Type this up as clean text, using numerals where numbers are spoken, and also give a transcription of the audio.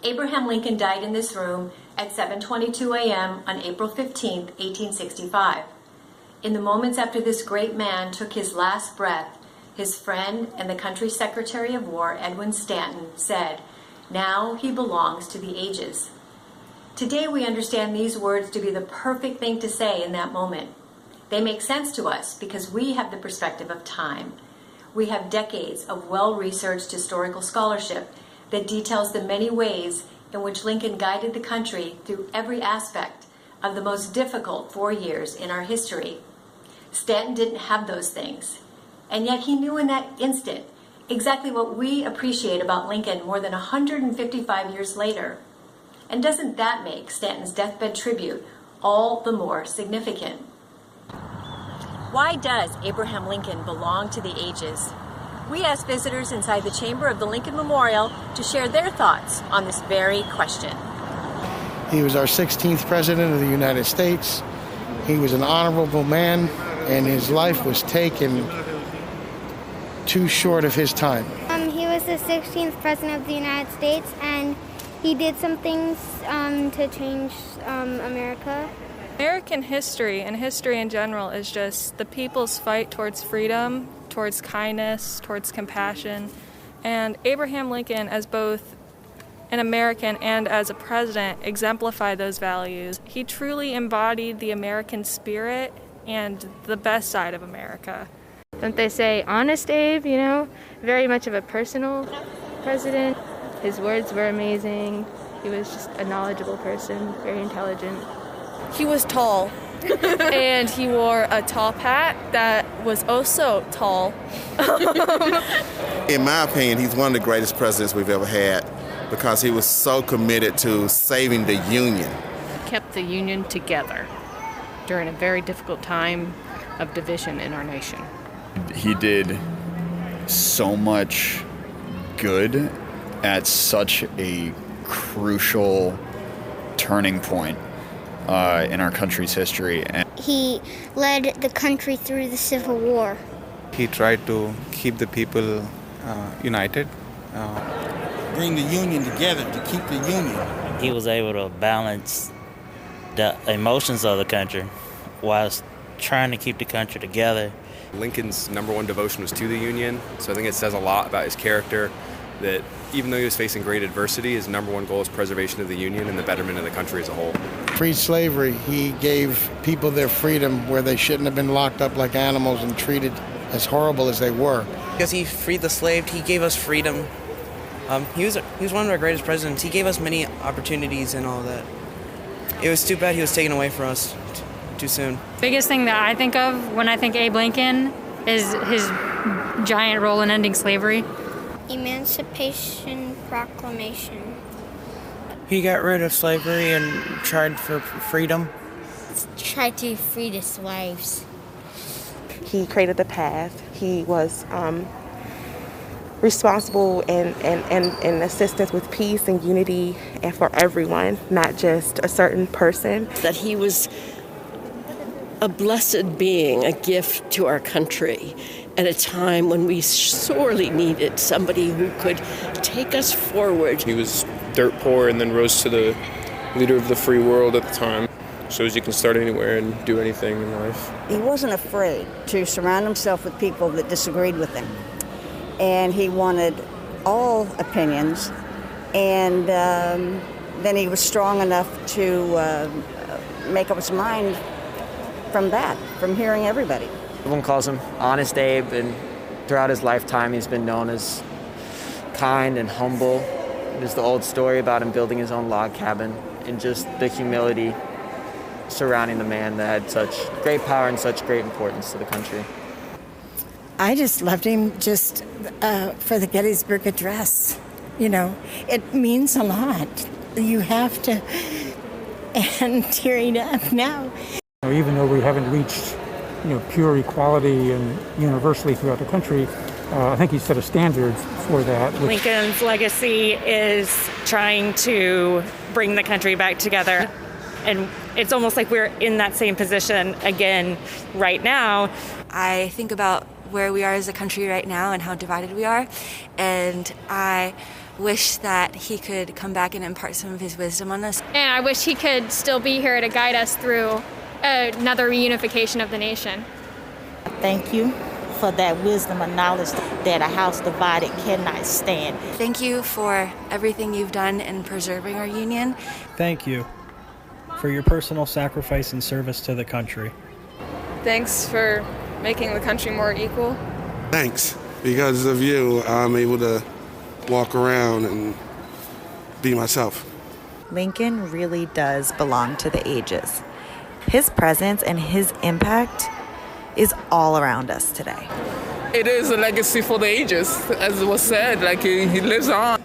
Abraham Lincoln died in this room at 7:22 a.m. on April 15, 1865. In the moments after this great man took his last breath, his friend and the country's Secretary of War, Edwin Stanton, said, "Now he belongs to the ages." Today we understand these words to be the perfect thing to say in that moment. They make sense to us because we have the perspective of time. We have decades of well-researched historical scholarship that details the many ways in which Lincoln guided the country through every aspect of the most difficult 4 years in our history. Stanton didn't have those things, and yet he knew in that instant exactly what we appreciate about Lincoln more than 155 years later. And doesn't that make Stanton's deathbed tribute all the more significant? Why does Abraham Lincoln belong to the ages? We asked visitors inside the chamber of the Lincoln Memorial to share their thoughts on this very question. He was our 16th president of the United States. He was an honorable man, and his life was taken too short of his time. He was the 16th president of the United States, and he did some things to change America. American history and history in general is just the people's fight towards freedom, towards kindness, towards compassion. And Abraham Lincoln, as both an American and as a president, exemplified those values. He truly embodied the American spirit and the best side of America. Don't they say, honest Abe, you know? Very much of a personal president. His words were amazing. He was just a knowledgeable person, very intelligent. He was tall. And he wore a top hat that was also tall. In my opinion, he's one of the greatest presidents we've ever had because he was so committed to saving the Union. He kept the Union together during a very difficult time of division in our nation. He did so much good at such a crucial turning point in our country's history. He led the country through the Civil War. He tried to keep the people united. Bring the Union together, to keep the Union. He was able to balance the emotions of the country whilst trying to keep the country together. Lincoln's number one devotion was to the Union, so I think it says a lot about his character that even though he was facing great adversity, his number one goal is preservation of the Union and the betterment of the country as a whole. Freed slavery. He gave people their freedom where they shouldn't have been locked up like animals and treated as horrible as they were. Because he freed the slave, he gave us freedom. He was one of our greatest presidents. He gave us many opportunities and all that. It was too bad he was taken away from us too soon. Biggest thing that I think of when I think Abe Lincoln is his giant role in ending slavery. Emancipation Proclamation. He got rid of slavery and tried for freedom. Tried to free the slaves. He created the path. He was responsible and assistance with peace and unity and for everyone, not just a certain person. That he was a blessed being, a gift to our country at a time when we sorely needed somebody who could take us forward. He was dirt poor and then rose to the leader of the free world at the time. Shows you can start anywhere and do anything in life. He wasn't afraid to surround himself with people that disagreed with him. And he wanted all opinions. And then he was strong enough to make up his mind from that, from hearing everybody. Everyone calls him Honest Abe, and throughout his lifetime he's been known as kind and humble. There's the old story about him building his own log cabin and just the humility surrounding the man that had such great power and such great importance to the country. I just loved him just for the Gettysburg Address. You know, it means a lot. You have to, and tearing up now. Even though we haven't reached, pure equality and universally throughout the country, I think he set a standard for that. Lincoln's legacy is trying to bring the country back together. And it's almost like we're in that same position again right now. I think about where we are as a country right now and how divided we are. And I wish that he could come back and impart some of his wisdom on us. And I wish he could still be here to guide us through another reunification of the nation. Thank you for that wisdom and knowledge that a house divided cannot stand. Thank you for everything you've done in preserving our union. Thank you for your personal sacrifice and service to the country. Thanks for making the country more equal. Thanks. Because of you, I'm able to walk around and be myself. Lincoln really does belong to the ages. His presence and his impact is all around us today. It is a legacy for the ages, as was said, like he lives on.